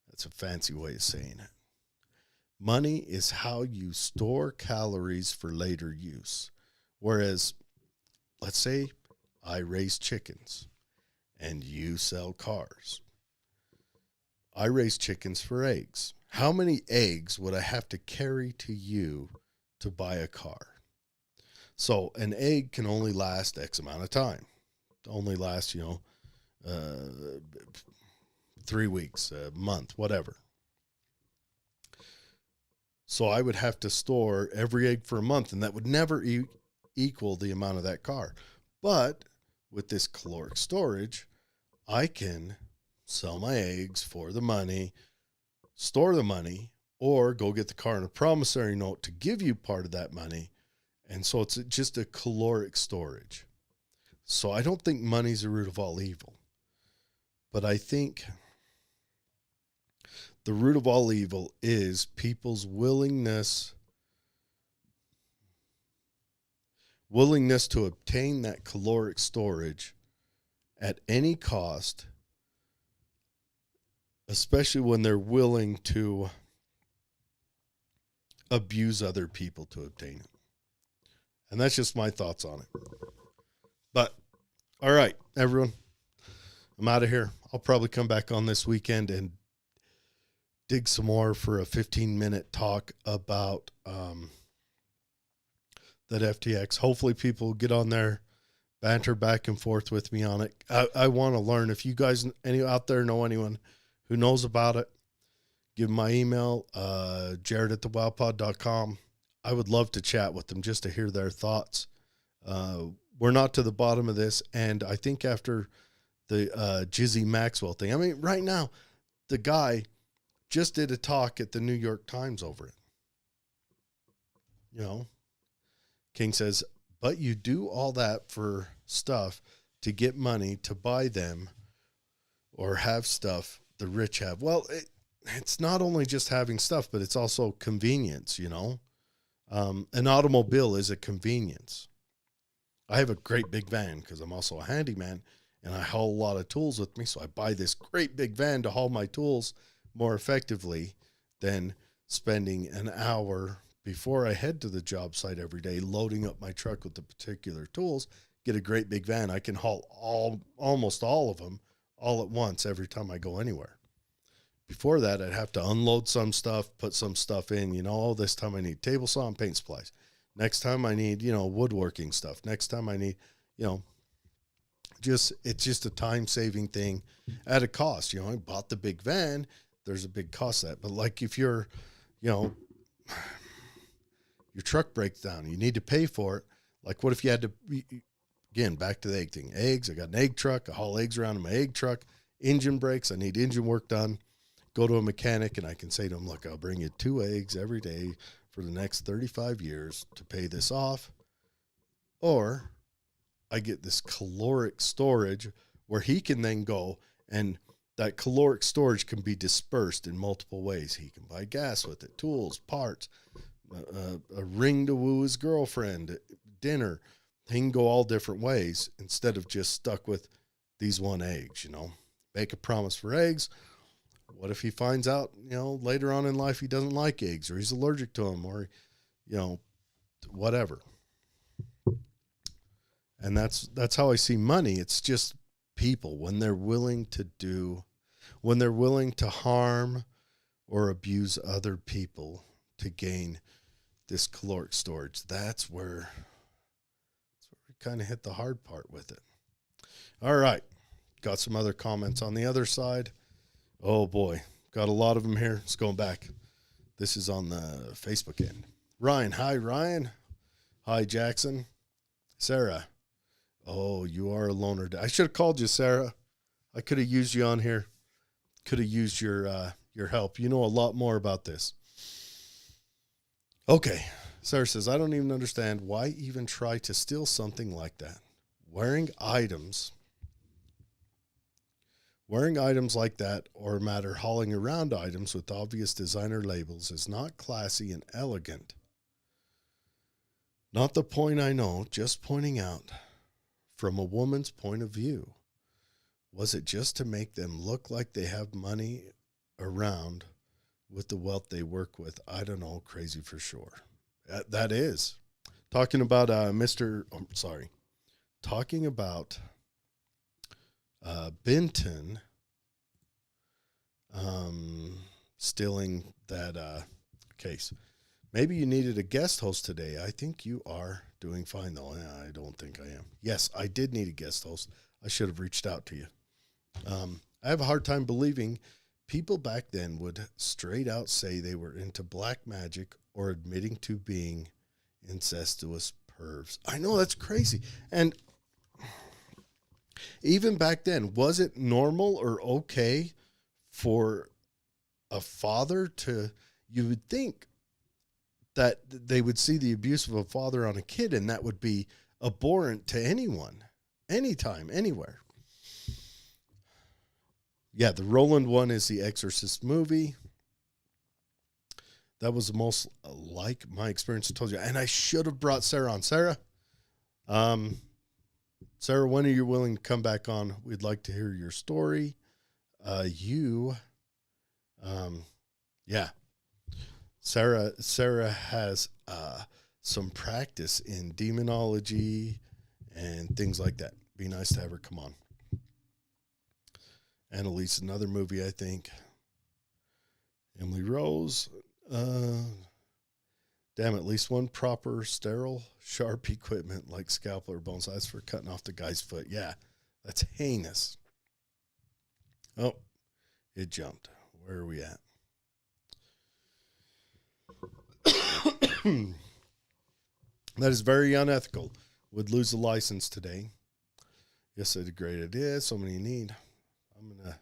That's a fancy way of saying it. Money is how you store calories for later use. Whereas, let's say I raise chickens and you sell cars. I raise chickens for eggs. How many eggs would I have to carry to you to buy a car? So an egg can only last X amount of time. Only last, 3 weeks, a month, whatever. So I would have to store every egg for a month, and that would never equal the amount of that car. But with this caloric storage, I can sell my eggs for the money, store the money, or go get the car in a promissory note to give you part of that money. And so it's just a caloric storage. So I don't think money's the root of all evil. But I think the root of all evil is people's willingness to obtain that caloric storage at any cost, especially when they're willing to abuse other people to obtain it. And that's just my thoughts on it. But, all right, everyone, I'm out of here. I'll probably come back on this weekend and dig some more for a 15-minute talk about that FTX. Hopefully people get on there, banter back and forth with me on it. I want to learn. If you guys out there know anyone who knows about it, give them my email, jared@thewowpod.com. I would love to chat with them just to hear their thoughts. We're not to the bottom of this, and I think after the Jizzy Maxwell thing, I mean, right now, the guy just did a talk at the New York Times over it. King says, but you do all that for stuff to get money to buy them or have stuff the rich have. Well, it's not only just having stuff, but it's also convenience, An automobile is a convenience. I have a great big van because I'm also a handyman and I haul a lot of tools with me. So I buy this great big van to haul my tools more effectively than spending an hour before I head to the job site every day, loading up my truck with the particular tools. Get a great big van. I can haul almost all of them all at once every time I go anywhere. Before that, I'd have to unload some stuff, put some stuff in, this time I need table saw and paint supplies. Next time I need, woodworking stuff. Next time I need, it's just a time-saving thing at a cost. I bought the big van. There's a big cost to that. But like if you're, your truck breaks down, you need to pay for it. Like what if you had to, again, back to the egg thing. Eggs, I got an egg truck. I haul eggs around in my egg truck. Engine breaks, I need engine work done. Go to a mechanic and I can say to him, look, I'll bring you 2 eggs every day for the next 35 years to pay this off. Or I get this caloric storage where he can then go, and that caloric storage can be dispersed in multiple ways. He can buy gas with it, tools, parts, a ring to woo his girlfriend, dinner. He can go all different ways instead of just stuck with these 1 eggs, Make a promise for eggs. What if he finds out, later on in life he doesn't like eggs or he's allergic to them or, whatever. And that's how I see money. It's just people when they're willing to harm or abuse other people to gain this caloric storage. That's where we kind of hit the hard part with it. All right. Got some other comments on the other side. Oh boy, got a lot of them here. It's going back. This is on the Facebook end. Ryan. Hi, Ryan. Hi, Jackson. Sarah. Oh, you are a loner. I should have called you, Sarah. I could have used you on here. Could have used your help. You know a lot more about this. Okay. Sarah says, I don't even understand why even try to steal something like that. wearing items like that, or matter hauling around items with obvious designer labels, is not classy and elegant. Not the point I know, just pointing out from a woman's point of view. Was it just to make them look like they have money around with the wealth they work with? I don't know, crazy for sure. That is. Talking about talking about Benton stealing that case. Maybe you needed a guest host today. I think you are doing fine, though. I don't think I am. Yes, I did need a guest host. I should have reached out to you. I have a hard time believing people back then would straight out say they were into black magic or admitting to being incestuous pervs. I know, that's crazy. And even back then, was it normal or okay for a father to, you would think that they would see the abuse of a father on a kid, and that would be abhorrent to anyone, anytime, anywhere. Yeah, the Roland one is the Exorcist movie. That was the most like my experience. I told you, and I should have brought Sarah on. Sarah, when are you willing to come back on? We'd like to hear your story. Yeah. Sarah has some practice in demonology and things like that. Be nice to have her come on. Annalise, another movie, I think. Emily Rose. Damn, at least one proper, sterile, sharp equipment like scalpel or bone size for cutting off the guy's foot. Yeah, that's heinous. Oh, it jumped. Where are we at? That is very unethical. Would lose the license today. Yes, that's a great idea. So many you need. I'm going to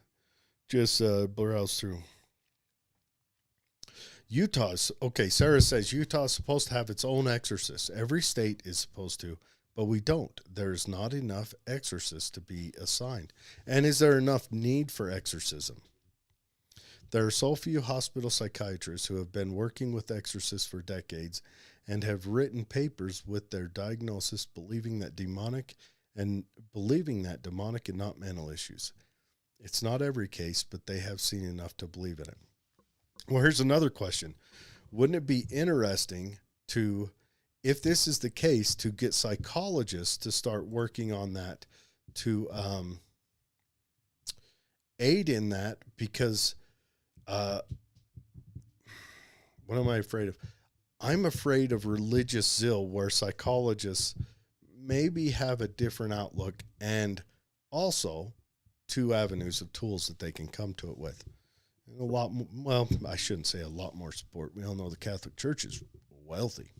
just browse through. Utah's, okay, Sarah says Utah's supposed to have its own exorcist. Every state is supposed to, but we don't. There's not enough exorcists to be assigned. And is there enough need for exorcism? There are so few hospital psychiatrists who have been working with exorcists for decades and have written papers with their diagnosis believing that demonic and not mental issues. It's not every case, but they have seen enough to believe in it. Well, here's another question. Wouldn't it be interesting to, if this is the case, to get psychologists to start working on that, to aid in that? Because what am I afraid of? I'm afraid of religious zeal, where psychologists maybe have a different outlook, and also two avenues of tools that they can come to it with. A lot, well, I shouldn't say a lot more support. We all know the Catholic Church is wealthy.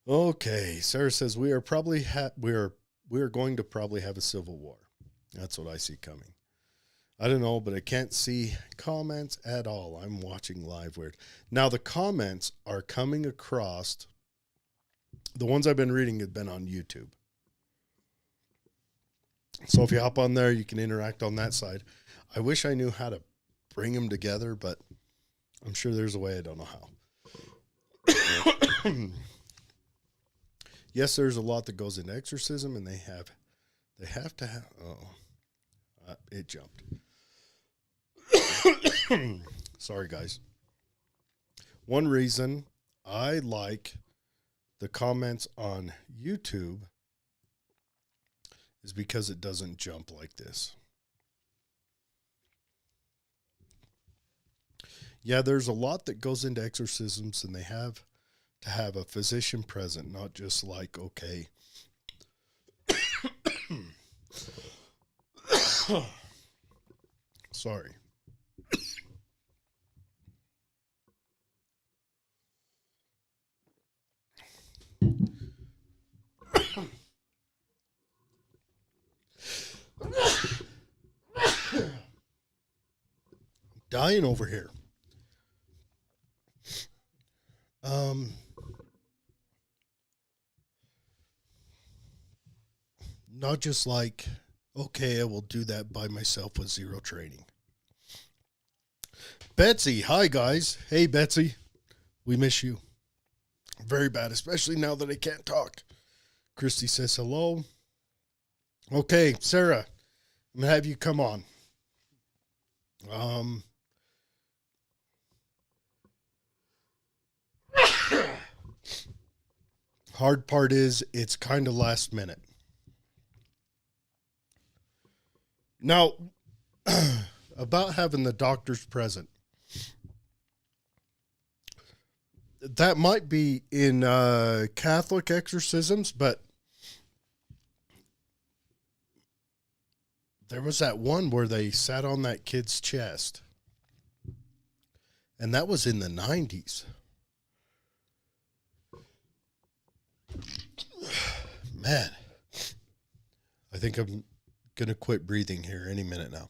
Okay, Sarah says we are going to probably have a civil war. That's what I see coming. I don't know, but I can't see comments at all. I'm watching live weird. Now the comments are coming across. The ones I've been reading have been on YouTube. So if you hop on there, you can interact on that side. I wish I knew how to bring them together, but I'm sure there's a way. I don't know how. Yes, there's a lot that goes into exorcism, and they have to have. It jumped. Sorry, guys. One reason I like the comments on YouTube is because it doesn't jump like this. Yeah, there's a lot that goes into exorcisms, and they have to have a physician present, not just like, okay. Sorry. Dying over here. Not just like, okay, I will do that by myself with zero training. Betsy, hi guys. Hey Betsy, we miss you. Very bad, especially now that I can't talk. Christy says hello. Okay, Sarah, I'm going to have you come on. Hard part is it's kind of last minute. Now, about having the doctors present. That might be in Catholic exorcisms, but there was that one where they sat on that kid's chest. And that was in the 90s. Man, I think I'm going to quit breathing here any minute now.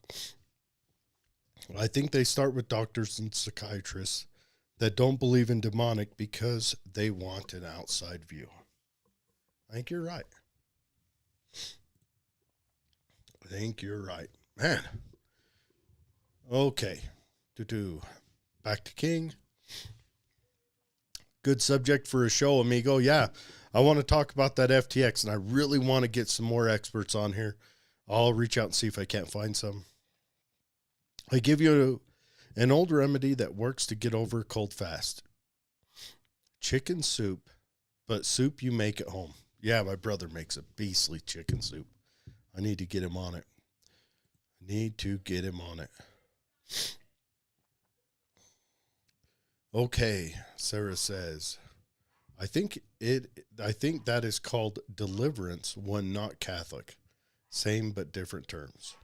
I think they start with doctors and psychiatrists that don't believe in demonic because they want an outside view. I think you're right. Man. Okay. Back to King. Good subject for a show, amigo. Yeah, I want to talk about that FTX, and I really want to get some more experts on here. I'll reach out and see if I can't find some. I give you an old remedy that works to get over a cold fast. Chicken soup, but soup you make at home. Yeah, my brother makes a beastly chicken soup. I need to get him on it. Okay, Sarah says, I think that is called deliverance when not Catholic. Same but different terms.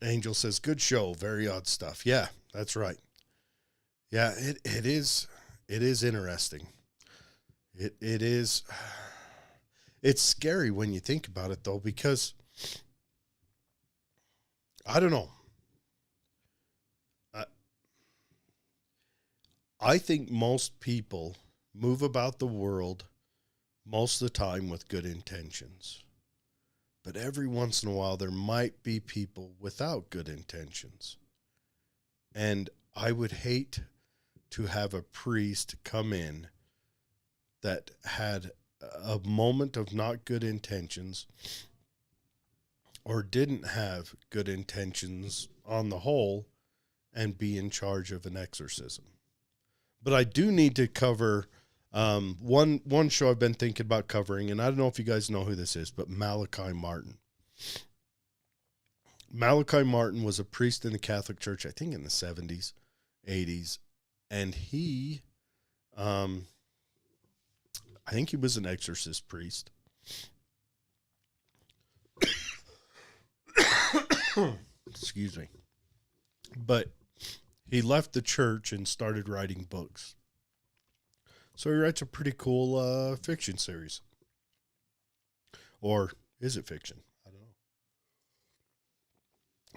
Angel says, good show, very odd stuff. Yeah, that's right. Yeah, it is interesting. It is. It's scary when you think about it, though, because I don't know. I think most people move about the world most of the time with good intentions. But every once in a while, there might be people without good intentions. And I would hate to have a priest come in that had a moment of not good intentions or didn't have good intentions on the whole and be in charge of an exorcism. But I do need to cover one show I've been thinking about covering, and I don't know if you guys know who this is, but Malachi Martin. Malachi Martin was a priest in the Catholic Church, I think in the 70s, 80s, and he, I think he was an exorcist priest. Excuse me. But he left the church and started writing books. So he writes a pretty cool fiction series. Or is it fiction? I don't know.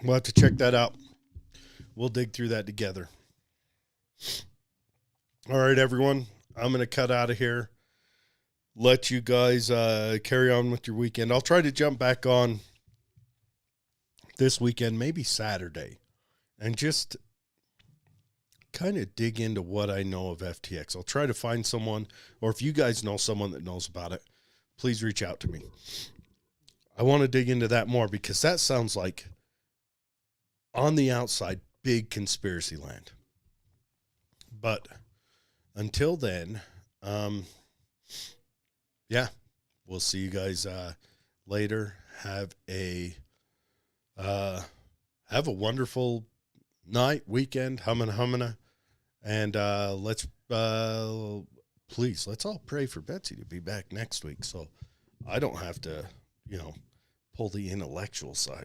We'll have to check that out. We'll dig through that together. All right, everyone. I'm going to cut out of here. Let you guys carry on with your weekend. I'll try to jump back on this weekend, maybe Saturday, and just kind of dig into what I know of FTX. I'll try to find someone, or if you guys know someone that knows about it, please reach out to me. I want to dig into that more because that sounds like, on the outside, big conspiracy land. But until then, yeah, we'll see you guys later. Have a wonderful night, weekend, humana. And let's all pray for Betsy to be back next week so I don't have to, pull the intellectual side